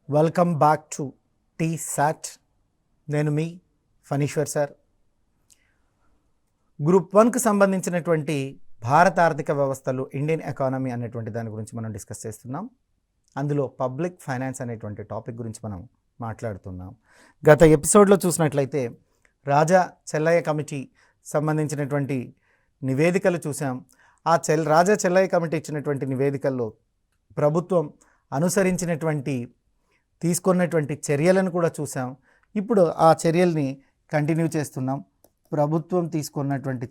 Welcome back to tea సాట్. నేను మీ Phaneeshwar sir. Group 1కు సంబంధించినటువంటి భారత ఆర్థిక వ్యవస్థలు, ఇండియన్ ఎకానమీ అనేటువంటి దాని గురించి మనం డిస్కస్ చేస్తున్నాం. అందులో పబ్లిక్ ఫైనాన్స్ అనేటువంటి టాపిక్ గురించి మనం మాట్లాడుతున్నాం. గత ఎపిసోడ్లో చూసినట్లయితే రాజా చెల్లయ్య కమిటీ సంబంధించినటువంటి నివేదికలు చూసాం. ఆ రాజా చెల్లయ్య కమిటీ ఇచ్చినటువంటి నివేదికల్లో ప్రభుత్వం అనుసరించినటువంటి తీసుకున్నటువంటి చర్యలను కూడా చూసాం. ఇప్పుడు ఆ చర్యల్ని కంటిన్యూ చేస్తున్నాం. ప్రభుత్వం తీసుకున్నటువంటి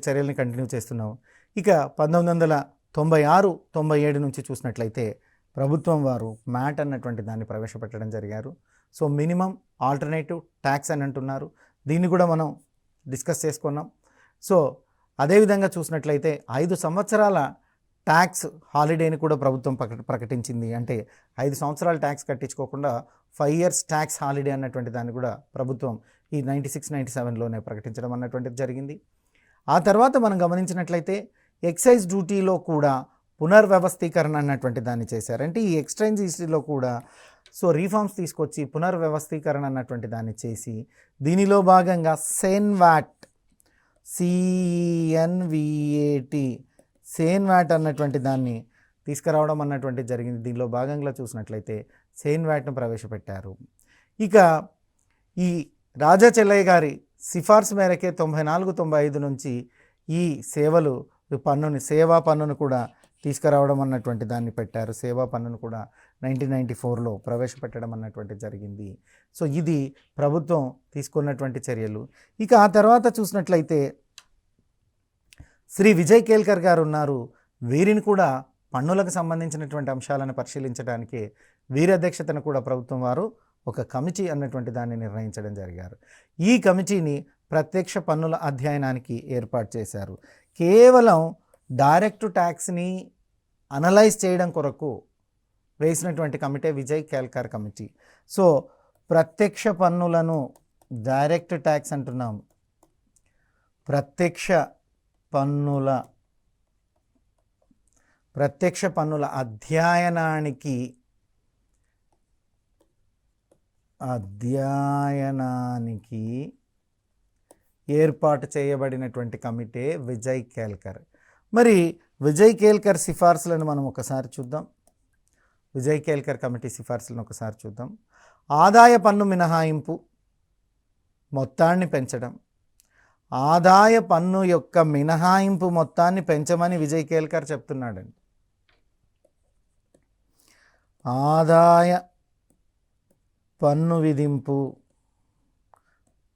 చర్యల్ని కంటిన్యూ చేస్తున్నాం. ఇక 1996-97 నుంచి చూసినట్లయితే ప్రభుత్వం వారు మ్యాట్ అన్నటువంటి దాన్ని ప్రవేశపెట్టడం జరిగారు. సో మినిమం ఆల్టర్నేటివ్ ట్యాక్స్ అని అంటున్నారు. దీన్ని కూడా మనం డిస్కస్ చేసుకున్నాం. సో అదేవిధంగా చూసినట్లయితే 5 సంవత్సరాల ట్యాక్స్ హాలిడేని కూడా ప్రభుత్వం ప్రకటించింది. అంటే 5 సంవత్సరాలు ట్యాక్స్ కట్టించుకోకుండా 5 years ట్యాక్స్ హాలిడే అన్నటువంటి దాన్ని కూడా ప్రభుత్వం ఈ 96-97లోనే ప్రకటించడం అన్నటువంటిది జరిగింది. ఆ తర్వాత మనం గమనించినట్లయితే ఎక్సైజ్ డ్యూటీలో కూడా పునర్వ్యవస్థీకరణ అన్నటువంటి దాన్ని చేశారు. అంటే ఈ ఎక్స్చేంజ్ హిస్టరీలో కూడా రీఫార్మ్స్ తీసుకొచ్చి పునర్వ్యవస్థీకరణ అన్నటువంటి దాన్ని చేసి దీనిలో భాగంగా సెన్వాట్ సేన్వాట్ అన్నటువంటి దాన్ని తీసుకురావడం అన్నటువంటి జరిగింది. దీనిలో భాగంగా చూసినట్లయితే సేన్వాట్ను ప్రవేశపెట్టారు. ఇక ఈ రాజా చెల్లయ్య గారి సిఫార్సు మేరకే 94-95 నుంచి ఈ సేవా పన్నును కూడా తీసుకురావడం అన్నటువంటి దాన్ని పెట్టారు. సేవా పన్నును కూడా 1994లో ప్రవేశపెట్టడం అన్నటువంటి జరిగింది. సో ఇది ప్రభుత్వం తీసుకున్నటువంటి చర్యలు. ఇక ఆ తర్వాత చూసినట్లయితే శ్రీ విజయ్ కేల్కర్ గారు ఉన్నారు. వీరిని కూడా పన్నులకు సంబంధించినటువంటి అంశాలను పరిశీలించడానికి వీరి అధ్యక్షతను కూడా ప్రభుత్వం వారు ఒక కమిటీ అన్నటువంటి దాన్ని నిర్ణయించడం జరిగారు. ఈ కమిటీని ప్రత్యక్ష పన్నుల అధ్యయనానికి ఏర్పాటు చేశారు. కేవలం డైరెక్ట్ ట్యాక్స్ని అనలైజ్ చేయడం కొరకు వేసినటువంటి committee Vijay Kelkar committee. So ప్రత్యక్ష పన్నులను డైరెక్ట్ ట్యాక్స్ అంటున్నాం. ప్రత్యక్ష పన్నుల అధ్యయనానికి ఏర్పాటు చేయబడినటువంటి కమిటీ విజయ్ కేల్కర్. మరి విజయ్ కేల్కర్ సిఫార్సులను మనం ఒకసారి చూద్దాం. విజయ్ కేల్కర్ కమిటీ సిఫార్సులను ఒకసారి చూద్దాం. ఆదాయ పన్ను మినహాయింపు మొత్తాన్ని పెంచడం. ఆదాయ పన్ను యొక్క మినహాయింపు మొత్తాన్ని పెంచమని విజయ్ కేల్కర్ చెప్తున్నాడండి. ఆదాయ పన్ను విధింపు,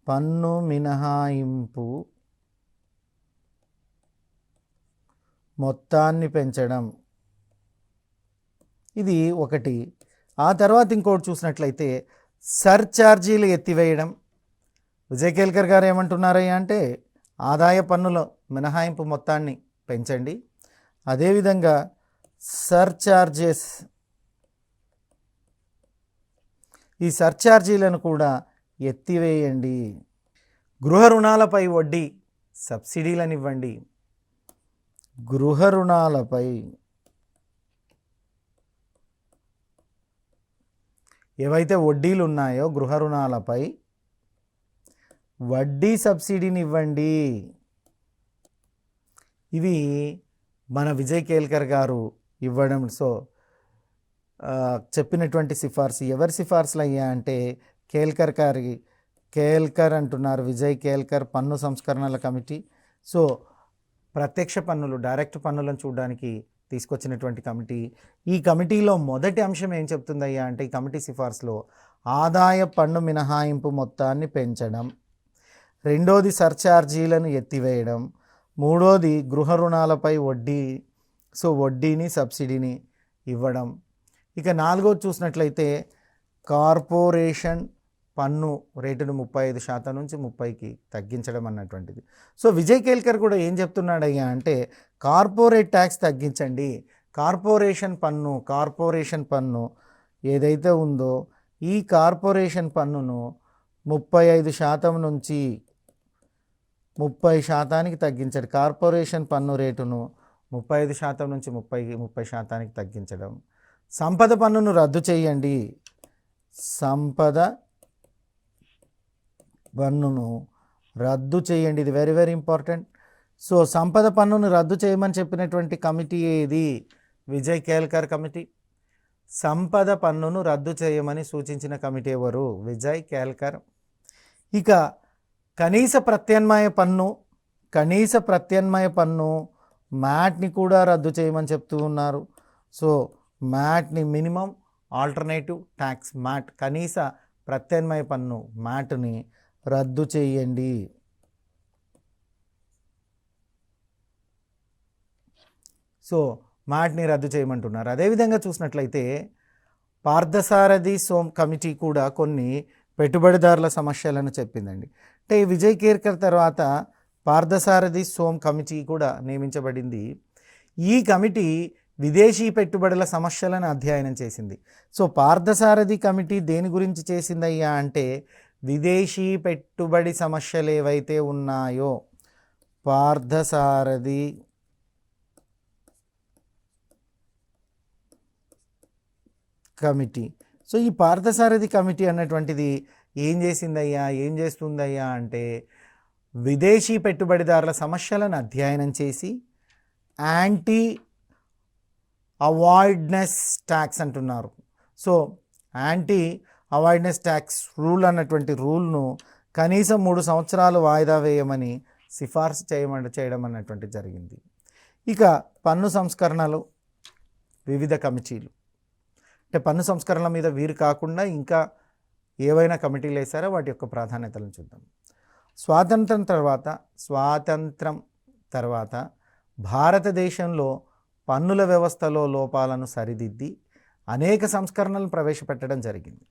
పన్ను మినహాయింపు మొత్తాన్ని పెంచడం, ఇది ఒకటి. ఆ తర్వాత ఇంకోటి చూసినట్లయితే సర్ఛార్జీలు ఎత్తివేయడం. విజయ్ కేల్కర్ గారు ఏమంటున్నారయ్యా అంటే ఆదాయ పన్నుల మినహాయింపు మొత్తాన్ని పెంచండి, అదేవిధంగా ఈ సర్ఛార్జీలను కూడా ఎత్తివేయండి. గృహ రుణాలపై వడ్డీ సబ్సిడీలను ఇవ్వండి. గృహ రుణాలపై ఏవైతే వడ్డీలు ఉన్నాయో గృహ రుణాలపై వడ్డీ సబ్సిడీని ఇవ్వండి. ఇవి మన విజయ్ కేల్కర్ గారు ఇవ్వడం. సో చెప్పినటువంటి సిఫార్సు ఎవరి సిఫార్సులు అయ్యా అంటే కేల్కర్ అంటున్నారు. విజయ్ కేల్కర్ పన్ను సంస్కరణల కమిటీ. సో ప్రత్యక్ష పన్నులు, డైరెక్ట్ పన్నులను చూడడానికి తీసుకొచ్చినటువంటి కమిటీ. ఈ కమిటీలో మొదటి అంశం ఏం చెప్తుందయ్యా అంటే ఈ కమిటీ సిఫార్సులో ఆదాయ పన్ను మినహాయింపు మొత్తాన్ని పెంచడం, రెండోది సర్ఛార్జీలను ఎత్తివేయడం, మూడోది గృహ రుణాలపై వడ్డీని సబ్సిడీని ఇవ్వడం. ఇక నాలుగోది చూసినట్లయితే కార్పొరేషన్ పన్ను రేటును 35% నుంచి 30కి తగ్గించడం అన్నటువంటిది. సో విజయ్ కేల్కర్ కూడా ఏం చెప్తున్నాడయ్యా అంటే కార్పొరేట్ ట్యాక్స్ తగ్గించండి. కార్పొరేషన్ పన్ను ఏదైతే ఉందో ఈ కార్పొరేషన్ పన్నును 35% నుంచి 30%కి తగ్గించడం. కార్పొరేషన్ పన్ను రేటును 35% నుంచి 30% తగ్గించడం. సంపద పన్నును రద్దు చేయండి, సంపద పన్నును రద్దు చేయండి. ఇది వెరీ వెరీ ఇంపార్టెంట్. సో సంపద పన్నును రద్దు చేయమని చెప్పినటువంటి కమిటీ ఏది? విజయ్ కేల్కర్ కమిటీ. సంపద పన్నును రద్దు చేయమని సూచించిన కమిటీ ఎవరు? విజయ్ కేల్కర్. ఇక కనీస ప్రత్యామ్నాయ పన్ను మ్యాట్ని కూడా రద్దు చేయమని చెప్తూ ఉన్నారు. సో మ్యాట్ని మినిమం ఆల్టర్నేటివ్ ట్యాక్స్ మ్యాట్, కనీస ప్రత్యామ్నాయ పన్ను మ్యాట్ని రద్దు చేయండి. సో మ్యాట్ని రద్దు చేయమంటున్నారు. అదేవిధంగా చూసినట్లయితే పార్థసారథి కమిటీ కూడా కొన్ని పెట్టుబడిదారుల సమస్యలను చెప్పిందండి. అంటే విజయ్ కేల్కర్ తర్వాత పార్థసారథి కమిటీ కూడా నియమించబడింది. ఈ కమిటీ విదేశీ పెట్టుబడుల సమస్యలను అధ్యయనం చేసింది. సో పార్థసారథి కమిటీ దేని గురించి చేసిందయ్యా అంటే విదేశీ పెట్టుబడి సమస్యలు ఏవైతే ఉన్నాయో పార్థసారథి కమిటీ. సో ఈ పార్థసారథి కమిటీ అన్నటువంటిది ఏం చేసిందయ్యా, ఏం చేస్తుందయ్యా అంటే విదేశీ పెట్టుబడిదారుల సమస్యలను అధ్యయనం చేసి యాంటీ అవాయిడ్నెస్ ట్యాక్స్ అంటున్నారు. సో యాంటీ అవాయిడ్నెస్ ట్యాక్స్ రూల్ అన్నటువంటి రూల్ను కనీసం 3 సంవత్సరాలు వాయిదా వేయమని సిఫార్సు చేయడం అన్నటువంటి జరిగింది. ఇక పన్ను సంస్కరణలు వివిధ కమిటీలు, అంటే పన్ను సంస్కరణల మీద వీరు కాకుండా ఇంకా ఏవైనా కమిటీలు వేసారో వాటి యొక్క ప్రాధాన్యతలను చూద్దాం. స్వాతంత్రం తర్వాత భారతదేశంలో పన్నుల వ్యవస్థలో లోపాలను సరిదిద్ది అనేక సంస్కరణలను ప్రవేశపెట్టడం జరిగింది.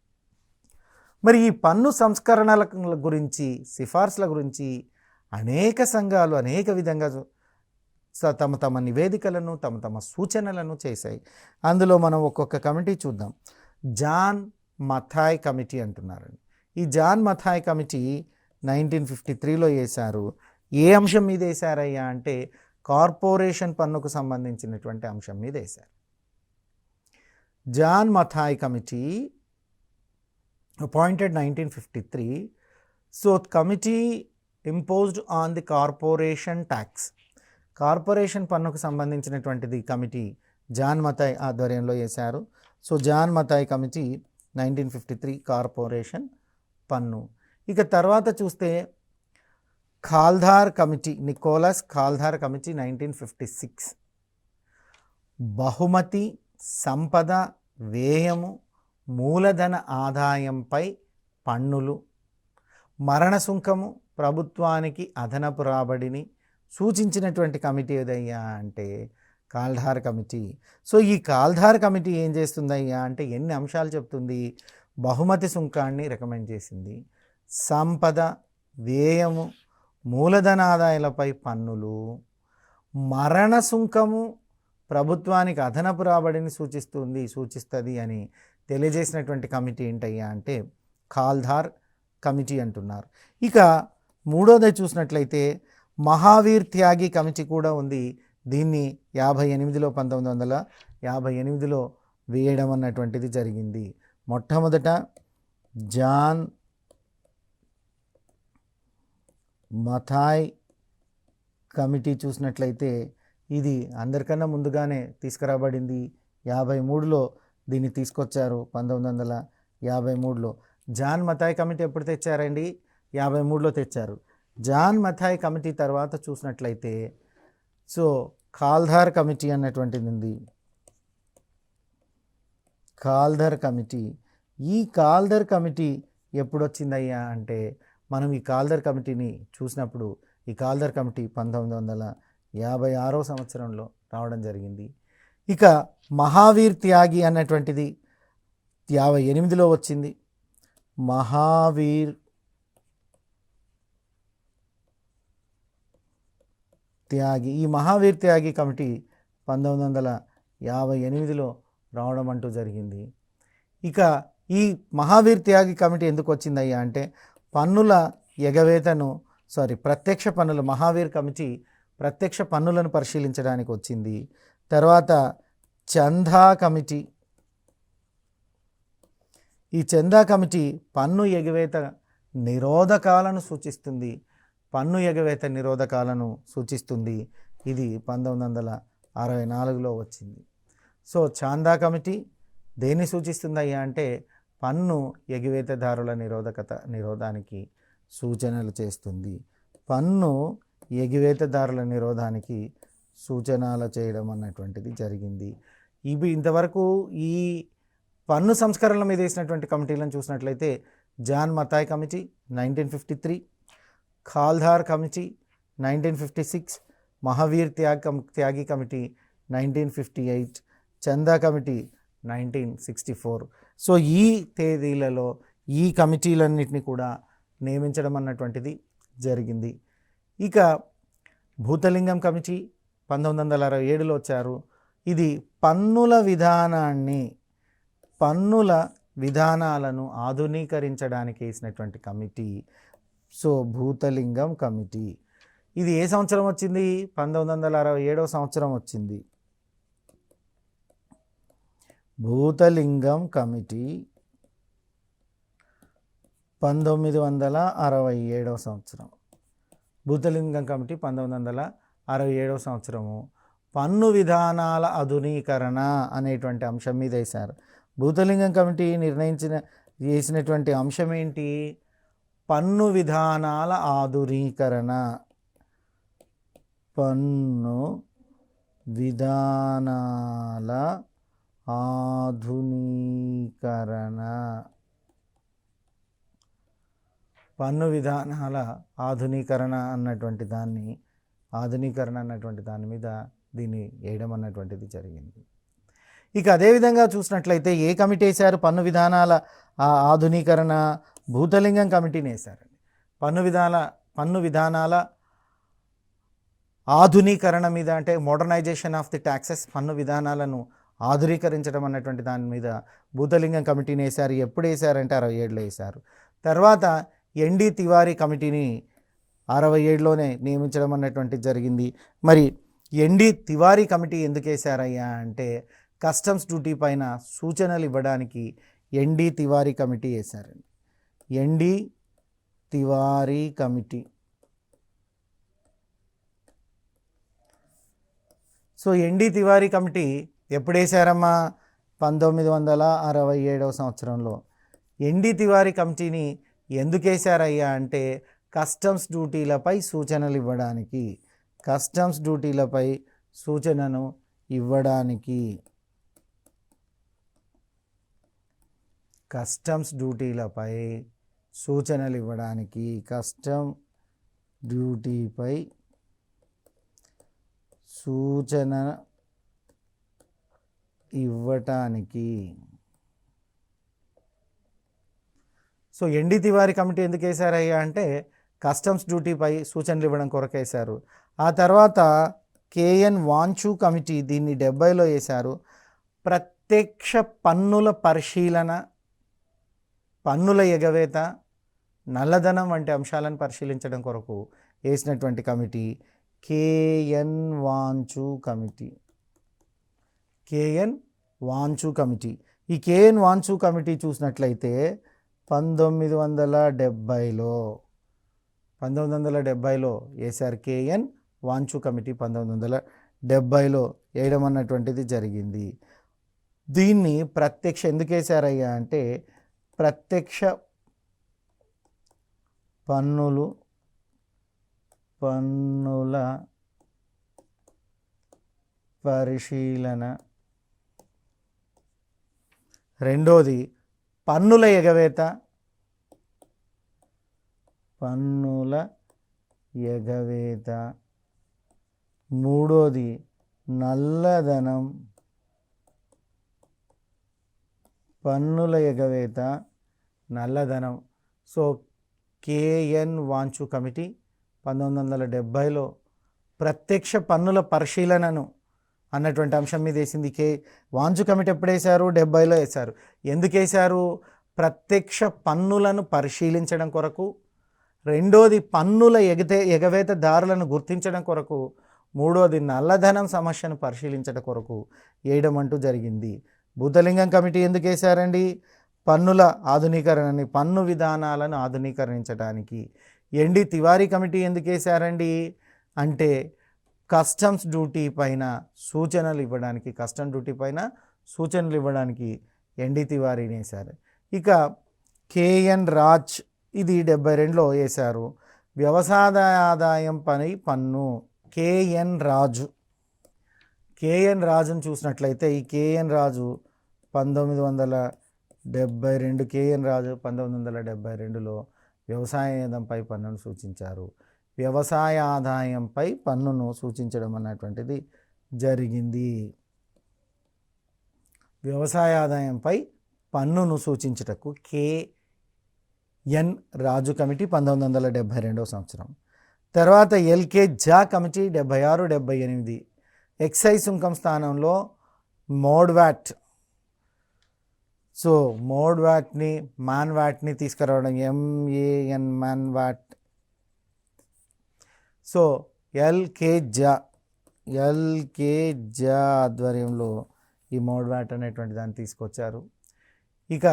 మరి ఈ పన్ను సంస్కరణల గురించి, సిఫార్సుల గురించి అనేక సంఘాలు అనేక విధంగా తమ నివేదికలను, తమ సూచనలను చేశాయి. అందులో మనం ఒక్కొక్క కమిటీ చూద్దాం. జాన్ మథాయ్ కమిటీ అంటున్నారండి. ఈ జాన్ మథాయ్ కమిటీ 1953లో వేశారు. ఏ అంశం మీద వేశారయ్యా అంటే కార్పొరేషన్ పన్నుకు సంబంధించినటువంటి అంశం మీద వేశారు. John Mathai committee appointed 1953. So committee imposed on the corporation tax. Corporation పన్నుకు సంబంధించినటువంటిది కమిటీ జాన్ మథాయ్ ఆధ్వర్యంలో వేశారు. So John Mathai committee 1953 corporation పన్ను. ఇక తర్వాత చూస్తే Kaldor committee, Nicholas Kaldor committee 1956 బహుమతి, సంపద, వ్యయము, మూలధన ఆదాయంపై పన్నులు, మరణ సుంకము, ప్రభుత్వానికి అదనపు రాబడిని సూచించినటువంటి కమిటీ ఏదయ్యా అంటే ఖాల్దార్ కమిటీ. సో ఈ ఖాల్దార్ కమిటీ ఏం చేస్తుందయ్యా అంటే ఎన్ని అంశాలు చెప్తుంది? బహుమతి సుంకాన్ని రికమెండ్ చేసింది, సంపద, వ్యయము, మూలధన ఆదాయాలపై పన్నులు, మరణ సుంకము ప్రభుత్వానికి అదనపు రాబడిని సూచిస్తుంది అని తెలియజేసినటువంటి కమిటీ ఏంటయ్యా అంటే ఖాల్దార్ కమిటీ అంటున్నారు. ఇక మూడోది చూసినట్లయితే మహావీర్ త్యాగి కమిటీ కూడా ఉంది. దీన్ని 1958లో వేయడం అన్నటువంటిది జరిగింది. మొట్టమొదట జాన్ మథాయ్ కమిటీ చూసినట్లయితే ఇది అందరికన్నా ముందుగానే తీసుకురాబడింది. 53లో దీన్ని తీసుకొచ్చారు. 1953లో జాన్ మథాయ్ కమిటీ ఎప్పుడు తెచ్చారండి? 53లో తెచ్చారు. జాన్ మథాయ్ కమిటీ తర్వాత చూసినట్లయితే సో ఖాల్దార్ కమిటీ అన్నటువంటిది ఉంది. ఖాల్దార్ కమిటీ, ఈ ఖాల్దార్ కమిటీ ఎప్పుడు వచ్చిందయ్యా అంటే మనం ఈ ఖాల్దార్ కమిటీని చూసినప్పుడు ఈ ఖాల్దార్ కమిటీ 1956వ సంవత్సరంలో రావడం జరిగింది. ఇక మహావీర్ త్యాగి అన్నటువంటిది 58లో వచ్చింది. మహావీర్ త్యాగి, ఈ మహావీర్ త్యాగి కమిటీ 1958లో రావడం అంటూ జరిగింది. ఇక ఈ మహావీర్ త్యాగి కమిటీ ఎందుకు వచ్చిందయ్యా అంటే పన్నుల ఎగవేతను ప్రత్యక్ష పన్నుల, మహావీర్ కమిటీ ప్రత్యక్ష పన్నులను పరిశీలించడానికి వచ్చింది. తర్వాత చందా కమిటీ ఈ చందా కమిటీ పన్ను ఎగవేత నిరోధకాలను సూచిస్తుంది. పన్ను ఎగవేత నిరోధకాలను సూచిస్తుంది. ఇది 1964లో వచ్చింది. సో చాందా కమిటీ దేన్ని సూచిస్తుందయ్యా అంటే పన్ను ఎగవేతదారుల నిరోధానికి సూచనలు చేస్తుంది. పన్ను ఎగవేతదారుల నిరోధానికి సూచనలు చేయడం అన్నటువంటిది జరిగింది. ఇవి ఇంతవరకు ఈ పన్ను సంస్కరణల మీద వేసినటువంటి కమిటీలను చూసినట్లయితే John Mathai committee 1953, Khaldar committee 1956, Mahavir Tyagi committee 1958, Chanda committee 1964. So ఈ తేదీలలో ఈ కమిటీలన్నింటినీ కూడా నియమించడం అన్నటువంటిది జరిగింది. ఇక భూతలింగం కమిటీ 1967లో వచ్చారు. ఇది పన్నుల విధానాలను ఆధునీకరించడానికి వేసినటువంటి కమిటీ. సో భూతలింగం కమిటీ ఇది ఏ సంవత్సరం వచ్చింది? 1967వ సంవత్సరం వచ్చింది. భూతలింగం కమిటీ 1967వ సంవత్సరం. భూతలింగం కమిటీ 1967వ సంవత్సరము పన్ను విధానాల ఆధునీకరణ అనేటువంటి అంశం మీద వేశారు. భూతలింగం కమిటీ చేసినటువంటి అంశం ఏంటి? పన్ను విధానాల ఆధునీకరణ. పన్ను విధానాల ఆధునీకరణ. పన్ను విధానాల ఆధునీకరణ అన్నటువంటి దాని మీద దీన్ని వేయడం అన్నటువంటిది జరిగింది. ఇక అదేవిధంగా చూసినట్లయితే ఏ కమిటీ వేశారు పన్ను విధానాల ఆధునీకరణ? భూతలింగం కమిటీని వేశారండి. పన్ను విధానాల ఆధునీకరణ మీద అంటే మోడర్నైజేషన్ ఆఫ్ ది ట్యాక్సెస్, పన్ను విధానాలను ఆధునీకరించడం అన్నటువంటి దాని మీద భూతలింగం కమిటీని వేశారు. ఎప్పుడు వేశారంటే 67లో వేశారు. తర్వాత ఎన్డి తివారీ కమిటీని 67లోనే నియమించడం అన్నటువంటిది జరిగింది. మరి ఎన్డి తివారీ కమిటీ ఎందుకు వేశారయ్యా అంటే కస్టమ్స్ డ్యూటీ పైన సూచనలు ఇవ్వడానికి ఎన్డి తివారీ కమిటీ వేశారండి. ND Tiwari committee. So ND Tiwari committee ఎప్పుడు వేశారమ్మా? 1967వ సంవత్సరంలో. ఎన్డి తివారీ కమిటీని ఎందుకు వేశారయ్యా అంటే కస్టమ్స్ డ్యూటీలపై సూచనలు ఇవ్వడానికి. కస్టమ్స్ డ్యూటీలపై సూచనను ఇవ్వడానికి. కస్టమ్స్ డ్యూటీలపై సూచనలు ఇవ్వడానికి. కస్టమ్ డ్యూటీపై సూచన ఇవ్వటానికి. సో ఎన్డి తివారీ కమిటీ ఎందుకు వేశారయ్యా అంటే కస్టమ్స్ డ్యూటీపై సూచనలు ఇవ్వడం కొరకు వేశారు. ఆ తర్వాత కేఎన్ వాంచు కమిటీ దీన్ని 70లో వేశారు. ప్రత్యక్ష పన్నుల పరిశీలన, పన్నుల ఎగవేత, నల్లధనం వంటి అంశాలను పరిశీలించడం కొరకు వేసినటువంటి committee KN Wanchoo committee. KN Wanchoo committee. ఈ కేఎన్ వాంచు కమిటీ చూసినట్లయితే 1970లో వేశారు. కేఎన్ వాంచు కమిటీ 1970లో వేయడం అన్నటువంటిది జరిగింది. దీన్ని ఎందుకు వేశారయ్యా అంటే ప్రత్యక్ష పన్నుల పరిశీలన. రెండోది పన్నుల ఎగవేత. మూడోది నల్లధనం. పన్నుల ఎగవేత, నల్లధనం. సో కేఎన్ వాంచు కమిటీ 1970లో ప్రత్యక్ష పన్నుల పరిశీలనను అన్నటువంటి అంశం మీద వేసింది. వాంచు కమిటీ ఎప్పుడు వేశారు? 70లో వేశారు. ఎందుకు వేశారు? ప్రత్యక్ష పన్నులను పరిశీలించడం కొరకు. రెండోది పన్నుల ఎగవేతదారులను గుర్తించడం కొరకు. మూడోది నల్లధనం సమస్యను పరిశీలించడం కొరకు వేయడం అంటూ జరిగింది. భూతలింగం కమిటీ ఎందుకు వేశారండి? పన్నుల ఆధునీకరణని, పన్ను విధానాలను ఆధునీకరించడానికి. ఎన్డి తివారీ కమిటీ ఎందుకు వేశారండి అంటే కస్టమ్స్ డ్యూటీ పైన సూచనలు ఇవ్వడానికి ఎన్డి తివారీని వేశారు. ఇక కేఎన్ రాజ్ ఇది 72లో వేశారు. వ్యవసాయ ఆదాయం పై పన్ను కేఎన్ రాజును చూసినట్లయితే ఈ కేఎన్ రాజు 1972లో వ్యవసాయంపై పన్నును సూచించారు. వ్యవసాయ ఆదాయంపై పన్నును సూచించడం అన్నటువంటిది జరిగింది. వ్యవసాయ ఆదాయంపై పన్నును సూచించుటకు కేఎన్ రాజు కమిటీ 1972 సంవత్సరం. తర్వాత ఎల్కే జా కమిటీ 76-78 ఎక్సైజ్ సుంకం స్థానంలో మోడ్వాట్. సో మోడ్వాట్ని మాన్వాట్ని తీసుకురావడం, MAN మాన్వాట్. సో ఎల్కే జా ఆధ్వర్యంలో ఈ మోడ్వాట్ అనేటువంటి దాన్ని తీసుకొచ్చారు. ఇక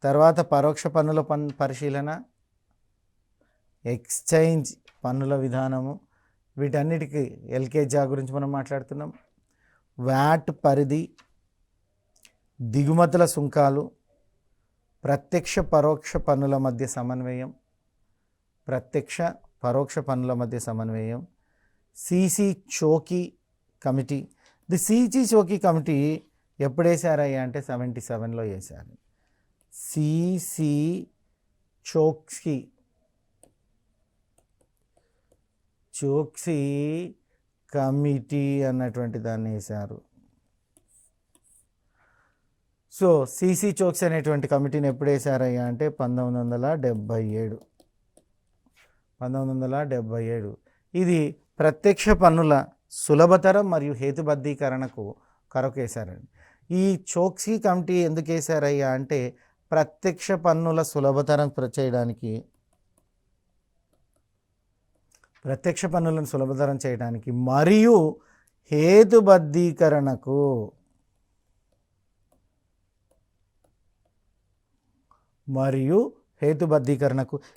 తర్వాత పరోక్ష పన్నుల పరిశీలన, ఎక్స్చేంజ్ పన్నుల విధానము, వీటన్నిటికీ ఎల్కే జా గురించి మనం మాట్లాడుతున్నాం. వ్యాట్ పరిధి, దిగుమతుల సుంకాలు, ప్రత్యక్ష పరోక్ష పన్నుల మధ్య సమన్వయం, CC Chokshi committee. The CC Chokshi committee ఎప్పుడు వేశారయ్యా అంటే 77లో వేశారు. సిసి చోక్సీ కమిటీ అన్నటువంటి దాన్ని వేశారు. సో సిసి చోక్సీ అనేటువంటి కమిటీని ఎప్పుడు వేశారయ్యా అంటే 1977. ఇది ప్రత్యక్ష పన్నుల సులభతరం మరియు హేతుబద్ధీకరణకు కొరకు వేశారండి. ఈ చోక్సీ కమిటీ ఎందుకు వేశారయ్యా అంటే ప్రత్యక్ష పన్నుల సులభతరం చేయడానికి, మరియు హేతుబద్ధీకరణకు.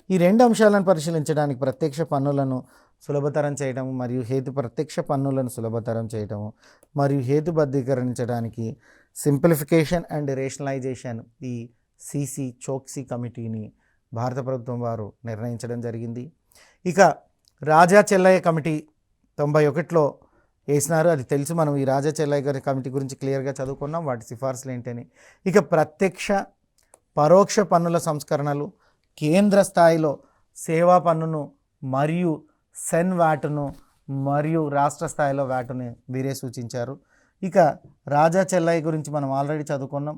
ఈ రెండు అంశాలను పరిశీలించడానికి ప్రత్యక్ష పన్నులను సులభతరం చేయటము మరియు ప్రత్యక్ష పన్నులను సులభతరం చేయటము మరియు హేతుబద్ధీకరించడానికి సింప్లిఫికేషన్ అండ్ రేషనలైజేషన్ ఈ సిసి చోక్సీ కమిటీని భారత ప్రభుత్వం వారు నిర్ణయించడం జరిగింది. ఇక రాజా చెల్లయ్య కమిటీ 91లో వేసినారు. అది తెలుసు, మనం ఈ రాజా చెల్లయ్య గారి కమిటీ గురించి క్లియర్గా చదువుకున్నాం, వాటి సిఫార్సులు ఏంటని. ఇక ప్రత్యక్ష పరోక్ష పన్నుల సంస్కరణలు, కేంద్ర స్థాయిలో సేవా పన్నును మరియు సెన్ వ్యాటును మరియు రాష్ట్ర స్థాయిలో వ్యాటుని వీరే సూచించారు. ఇక రాజా చెల్లయ్య గురించి మనం ఆల్రెడీ చదువుకున్నాం.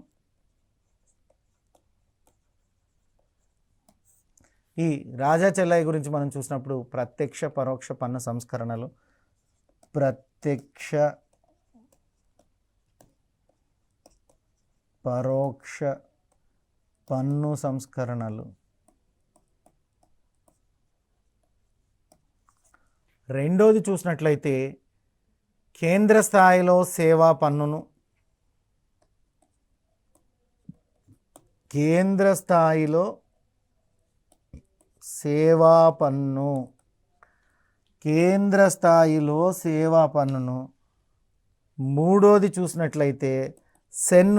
ఈ రాజా చెల్లయ్య గురించి మనం చూసినప్పుడు ప్రత్యక్ష పరోక్ష పన్ను సంస్కరణలు, ప్రత్యక్ష పరోక్ష పన్ను సంస్కరణలు. రెండోది చూసినట్లయితే కేంద్ర స్థాయిలో సేవా పన్నును, కేంద్ర స్థాయిలో సేవా పన్ను, కేంద్ర స్థాయిలో సేవా పన్నును. మూడోది చూసినట్లయితే సెన్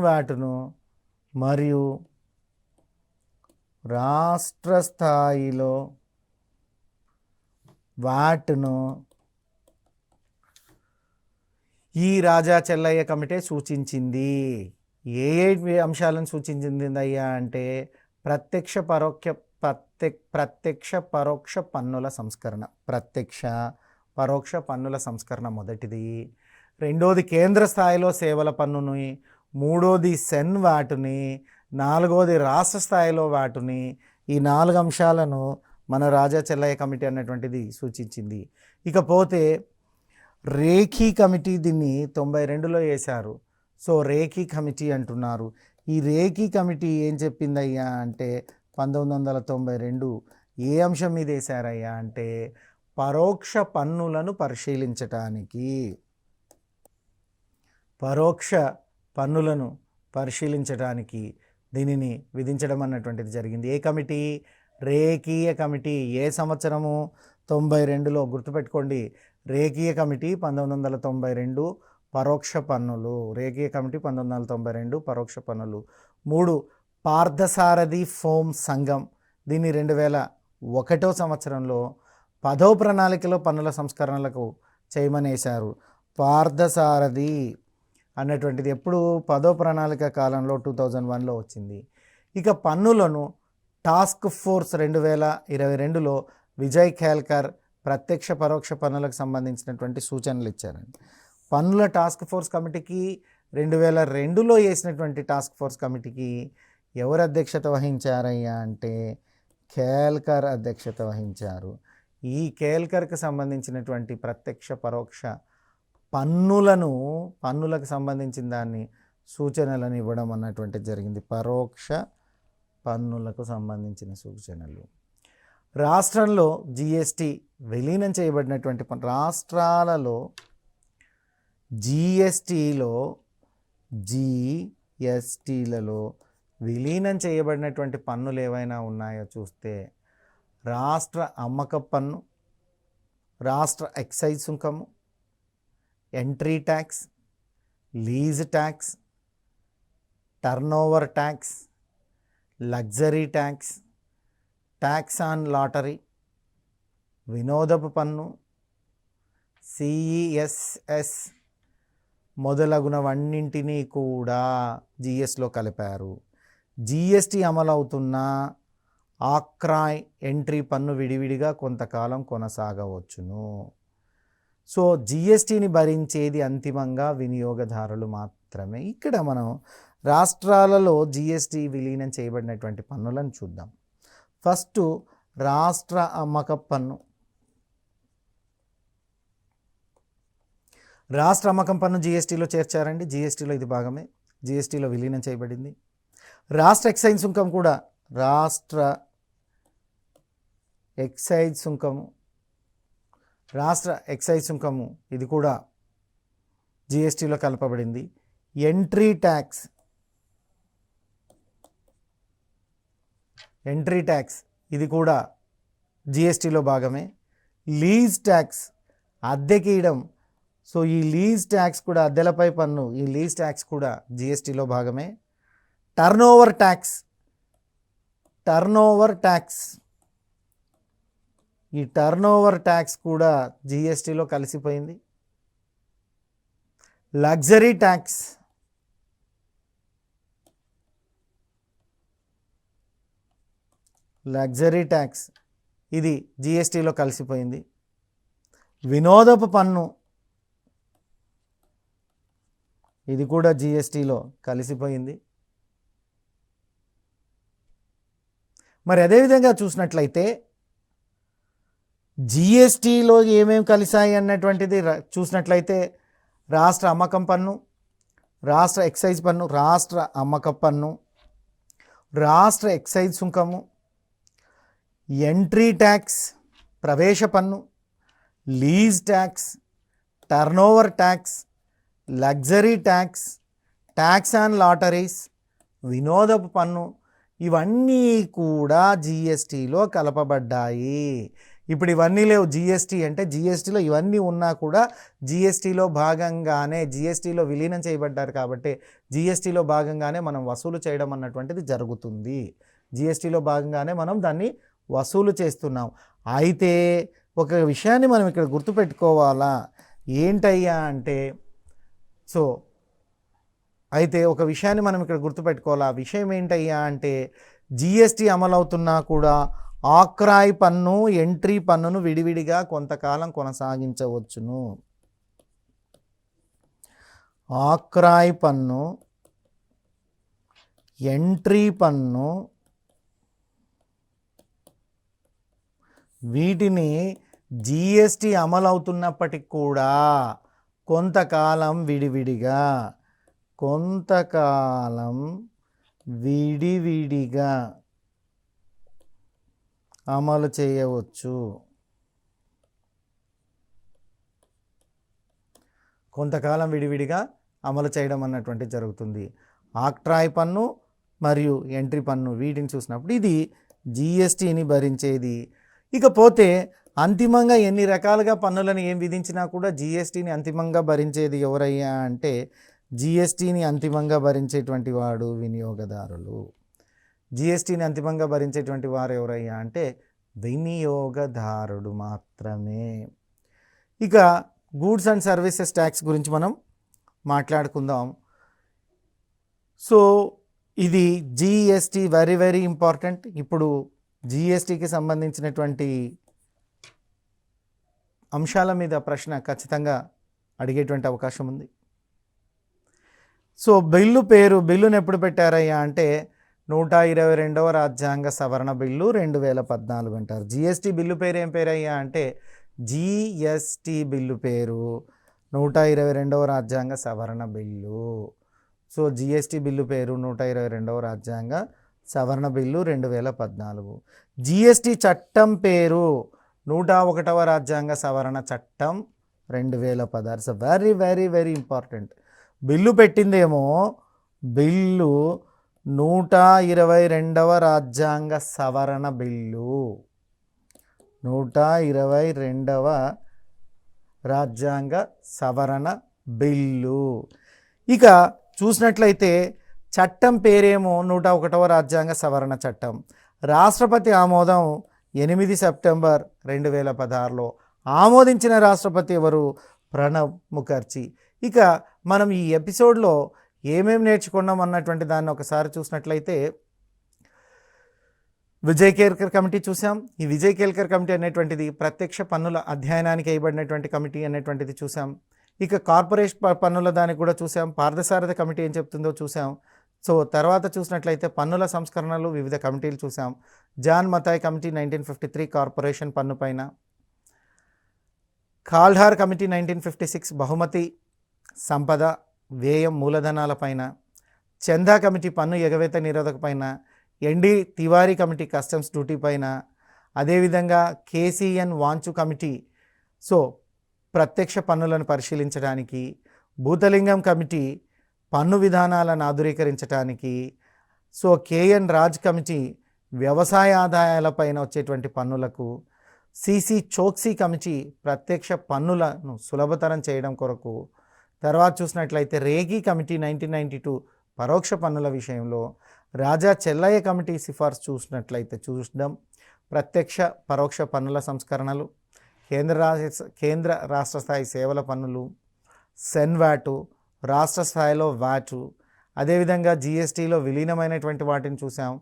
వ్యాట్ను, మరియు రాష్ట్ర స్థాయిలో వాట్ను ఈ రాజా చెల్లయ్య కమిటీ సూచించింది. ఏ అంశాలను సూచించింది అయ్యా అంటే ప్రత్యక్ష పరోక్ష పన్నుల సంస్కరణ, పరోక్ష పన్నుల సంస్కరణ మొదటిది. రెండోది కేంద్ర స్థాయిలో సేవల పన్నుని, మూడోది సెన్ వాటుని, నాలుగోది రాష్ట్ర స్థాయిలో వాటుని. ఈ 4 అంశాలను మన రాజా చెల్లయ్య కమిటీ అన్నటువంటిది సూచించింది. ఇకపోతే రేఖీ కమిటీ దీన్ని 92లో వేశారు. సో రేఖీ కమిటీ అంటున్నారు. ఈ రేఖీ కమిటీ ఏం చెప్పిందయ్యా అంటే 1992 ఏ అంశం మీద వేశారయ్యా అంటే పరోక్ష పన్నులను పరిశీలించటానికి, పరోక్ష పన్నులను పరిశీలించడానికి దీనిని విధించడం అన్నటువంటిది జరిగింది. ఏ కమిటీ? రేఖీయ కమిటీ. ఏ సంవత్సరము? 92లో. గుర్తుపెట్టుకోండి, రేఖీయ కమిటీ 1992 పరోక్ష పన్నులు. రేఖీయ కమిటీ 1992 పరోక్ష పన్నులు. 3 పార్థసారథి ఫోమ్ సంఘం. దీన్ని 2001 సంవత్సరంలో 10వ ప్రణాళికలో పన్నుల సంస్కరణలకు చేయమనేశారు. పార్థసారథి అన్నటువంటిది ఎప్పుడు? 10వ ప్రణాళిక కాలంలో 2001లో వచ్చింది. ఇక పన్నులను టాస్క్ ఫోర్స్ 2022లో విజయ్ ఖేల్కర్ ప్రత్యక్ష పరోక్ష పన్నులకు సంబంధించినటువంటి సూచనలు ఇచ్చారండి. పన్నుల టాస్క్ ఫోర్స్ కమిటీకి 2002లో వేసినటువంటి టాస్క్ ఫోర్స్ కమిటీకి ఎవరు అధ్యక్షత వహించారయ్యా అంటే ఖేల్కర్ అధ్యక్షత వహించారు. ఈ ఖేల్కర్కి సంబంధించినటువంటి ప్రత్యక్ష పరోక్ష పన్నులకు సంబంధించిన దాన్ని సూచనలను ఇవ్వడం అన్నటువంటిది జరిగింది. పరోక్ష పన్నులకు సంబంధించిన సూచనలు. రాష్ట్రంలో జిఎస్టీ విలీనం చేయబడినటువంటి రాష్ట్రాలలో జిఎస్టీలలో విలీనం చేయబడినటువంటి పన్నులు ఏవైనా ఉన్నాయో చూస్తే రాష్ట్ర అమ్మక పన్ను, రాష్ట్ర ఎక్సైజ్ సుంకము, entry tax, lease tax, turnover tax, luxury tax, tax on lottery, వినోదపు పన్ను, సిఈఎస్ఎస్ మొదలగునవన్నింటినీ కూడా జిఎస్లో కలిపారు. జిఎస్టీ అమలవుతున్న ఆక్రాయ్ ఎంట్రీ పన్ను విడివిడిగా కొంతకాలం కొనసాగవచ్చును. సో జిఎస్టీని భరించేది అంతిమంగా వినియోగదారులు మాత్రమే. ఇక్కడ మనం రాష్ట్రాలలో జిఎస్టీ విలీనం చేయబడినటువంటి పన్నులను చూద్దాం. ఫస్ట్ రాష్ట్ర అమ్మక పన్ను. రాష్ట్ర అమ్మకం పన్ను జిఎస్టీలో చేర్చారండి. జిఎస్టీలో ఇది భాగమే, జిఎస్టీలో విలీనం చేయబడింది. రాష్ట్ర ఎక్సైజ్ సుంకం కూడా, రాష్ట్ర ఎక్సైజ్ సుంకము ఇది కూడా జిఎస్టీలో కలపబడింది. ఎంట్రీ ట్యాక్స్ ఇది కూడా జిఎస్టీలో భాగమే. లీజ్ ట్యాక్స్ అద్దెకియడం, సో ఈ లీజ్ ట్యాక్స్ కూడా, అద్దెలపై పన్ను, ఈ లీజ్ ట్యాక్స్ కూడా జిఎస్టీలో భాగమే. టర్నోవర్ ట్యాక్స్ ఈ టర్నోవర్ ట్యాక్స్ కూడా జిఎస్టీలో కలిసిపోయింది. లగ్జరీ ట్యాక్స్ ఇది జిఎస్టీలో కలిసిపోయింది. వినోదపు పన్ను ఇది కూడా జిఎస్టీలో కలిసిపోయింది. మరి అదేవిధంగా చూసినట్లయితే జిఎస్టీలో ఏమేమి కలిసాయి అన్నటువంటిది చూసినట్లయితే రాష్ట్ర అమ్మకం పన్ను, రాష్ట్ర ఎక్సైజ్ పన్ను, రాష్ట్ర అమ్మకం పన్ను, రాష్ట్ర ఎక్సైజ్ సుంకము, ఎంట్రీ ట్యాక్స్ ప్రవేశ పన్ను, lease tax, turnover tax, luxury tax, tax on lotteries, వినోదపు పన్ను, ఇవన్నీ కూడా జిఎస్టీలో కలపబడ్డాయి. ఇప్పుడు ఇవన్నీ లేవు. జిఎస్టీ అంటే జిఎస్టీలో ఇవన్నీ ఉన్నా కూడా జిఎస్టీలో భాగంగానే, జిఎస్టీలో విలీనం చేయబడ్డారు కాబట్టి జిఎస్టీలో భాగంగానే మనం వసూలు చేయడం అన్నటువంటిది జరుగుతుంది. జిఎస్టీలో భాగంగానే మనం దాన్ని వసూలు చేస్తున్నాం. అయితే ఒక విషయాన్ని మనం ఇక్కడ గుర్తుపెట్టుకోవాలా, ఏంటయ్యా అంటే ఒక విషయాన్ని మనం ఇక్కడ గుర్తుపెట్టుకోవాలి. ఆ విషయం ఏంటయ్యా అంటే జిఎస్టీ అమలవుతున్నా కూడా ఆక్రాయ్ పన్ను, ఎంట్రీ పన్నును విడివిడిగా కొంతకాలం కొనసాగించవచ్చును. ఆక్రాయ్ పన్ను, ఎంట్రీ పన్ను వీటిని జిఎస్టీ అమలవుతున్నప్పటికి కూడా కొంతకాలం విడివిడిగా అమలు చేయవచ్చు. కొంతకాలం విడివిడిగా అమలు చేయడం అన్నటువంటిది జరుగుతుంది. ఆక్ట్రాయ్ పన్ను మరియు ఎంట్రీ పన్ను వీటిని చూసినప్పుడు ఇది జిఎస్టీని భరించేది. ఇకపోతే అంతిమంగా ఎన్ని రకాలుగా పన్నులను ఏం విధించినా కూడా జిఎస్టీని అంతిమంగా భరించేది ఎవరయ్యా అంటే జిఎస్టీని అంతిమంగా భరించేటువంటి వాడు వినియోగదారులు. జిఎస్టీని అంతిమంగా భరించేటువంటి వారు ఎవరయ్యా అంటే వినియోగదారుడు మాత్రమే. ఇక గూడ్స్ అండ్ సర్వీసెస్ ట్యాక్స్ గురించి మనం మాట్లాడుకుందాం. సో ఇది జిఎస్టీ వెరీ వెరీ ఇంపార్టెంట్. ఇప్పుడు జిఎస్టీకి సంబంధించినటువంటి అంశాల మీద ప్రశ్న ఖచ్చితంగా అడిగేటువంటి అవకాశం ఉంది. సో బిల్లును ఎప్పుడు పెట్టారయ్యా అంటే 122వ రాజ్యాంగ సవరణ బిల్లు 2014 అంటారు. జిఎస్టీ బిల్లు పేరు ఏం పేరయ్యా అంటే జిఎస్టీ బిల్లు పేరు 122వ రాజ్యాంగ సవరణ బిల్లు. సో జిఎస్టీ బిల్లు పేరు 122వ రాజ్యాంగ సవరణ బిల్లు 2014. జిఎస్టీ చట్టం పేరు 101వ రాజ్యాంగ సవరణ చట్టం 2016. So very very very important. Bill పెట్టిందేమో బిల్లు 122వ రాజ్యాంగ సవరణ బిల్లు, 122వ రాజ్యాంగ సవరణ బిల్లు. ఇక చూసినట్లయితే చట్టం పేరేమో 101వ రాజ్యాంగ సవరణ చట్టం. రాష్ట్రపతి ఆమోదం 8 సెప్టెంబర్ 2016లో. ఆమోదించిన రాష్ట్రపతి ఎవరు? ప్రణబ్ ముఖర్జీ. ఇక మనం ఈ ఎపిసోడ్లో ఏమేమి నేర్చుకున్నాం అన్నటువంటి దాన్ని ఒకసారి చూసినట్లయితే విజయ్ కేల్కర్ కమిటీ చూసాం. ఈ విజయ్ కేల్కర్ కమిటీ అనేటువంటిది ప్రత్యక్ష పన్నుల అధ్యయనానికి వేయబడినటువంటి కమిటీ అనేటువంటిది చూసాం. ఇక కార్పొరేషన్ పన్నుల దానికి కూడా చూసాం. పారదర్శకత కమిటీ ఏం చెప్తుందో చూసాం. సో తర్వాత చూసినట్లయితే పన్నుల సంస్కరణలు వివిధ కమిటీలు చూసాం. జాన్ మతాయ్ కమిటీ 1953 కార్పొరేషన్ పన్ను పైన, కాల్హార్ కమిటీ 1956 బహుమతి సంపద వ్యయం మూలధనాల పైన, చందా కమిటీ పన్ను ఎగవేత నిరోధక పైన, ND Tiwari committee customs duty పైన, అదేవిధంగా కేసీఎన్ వాంచు కమిటీ సో ప్రత్యక్ష పన్నులను పరిశీలించడానికి, భూతలింగం కమిటీ పన్ను విధానాలను ఆధునీకరించడానికి, సో కేఎన్ రాజ్ కమిటీ వ్యవసాయ ఆదాయాలపైన వచ్చేటువంటి పన్నులకు, సిసి చోక్సీ కమిటీ ప్రత్యక్ష పన్నులను సులభతరం చేయడం కొరకు, తర్వాత చూసినట్లయితే రేగి కమిటీ 1992 పరోక్ష పన్నుల విషయంలో, రాజా చెల్లయ్య కమిటీ సిఫార్సు చూసినట్లయితే చూద్దాం ప్రత్యక్ష పరోక్ష పన్నుల సంస్కరణలు, కేంద్ర రాష్ట్ర స్థాయి సేవల పన్నులు, సెన్వాటు, రాష్ట్ర స్థాయిలో వాటు, అదేవిధంగా జిఎస్టీలో విలీనమైనటువంటి వాటిని చూసాం.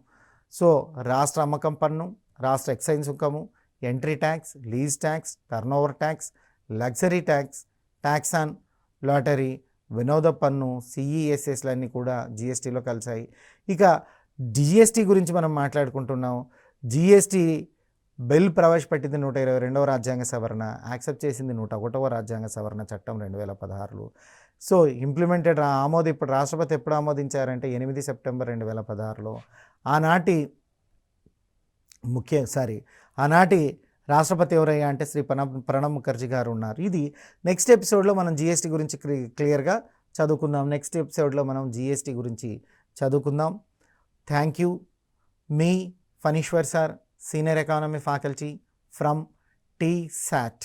సో రాష్ట్ర అమ్మకం పన్ను, రాష్ట్ర ఎక్సైజ్ సుంకము, entry tax, lease tax, turnover tax, luxury tax, tax on lottery, వినోద పన్ను, సిఈఎస్ఎస్లన్నీ కూడా జిఎస్టీలో కలిసాయి. ఇక జిఎస్టీ గురించి మనం మాట్లాడుకుంటున్నాం. జిఎస్టీ బిల్ ప్రవేశపెట్టింది 122వ రాజ్యాంగ సవరణ, యాక్సెప్ట్ చేసింది 101వ రాజ్యాంగ సవరణ చట్టం 2016. సో ఇంప్లిమెంటెడ్ ఇప్పుడు రాష్ట్రపతి ఎప్పుడు ఆమోదించారంటే 8 సెప్టెంబర్ 2016లో. ఆనాటి రాష్ట్రపతి ఎవరయ్యా అంటే శ్రీ ప్రణబ్ ముఖర్జీ గారు ఉన్నారు. ఇది నెక్స్ట్ ఎపిసోడ్లో మనం జిఎస్టీ గురించి క్లియర్గా చదువుకుందాం. నెక్స్ట్ ఎపిసోడ్లో మనం జిఎస్టీ గురించి చదువుకుందాం. Thank you. మీ Phaniswar sir, senior economy faculty from TSAT.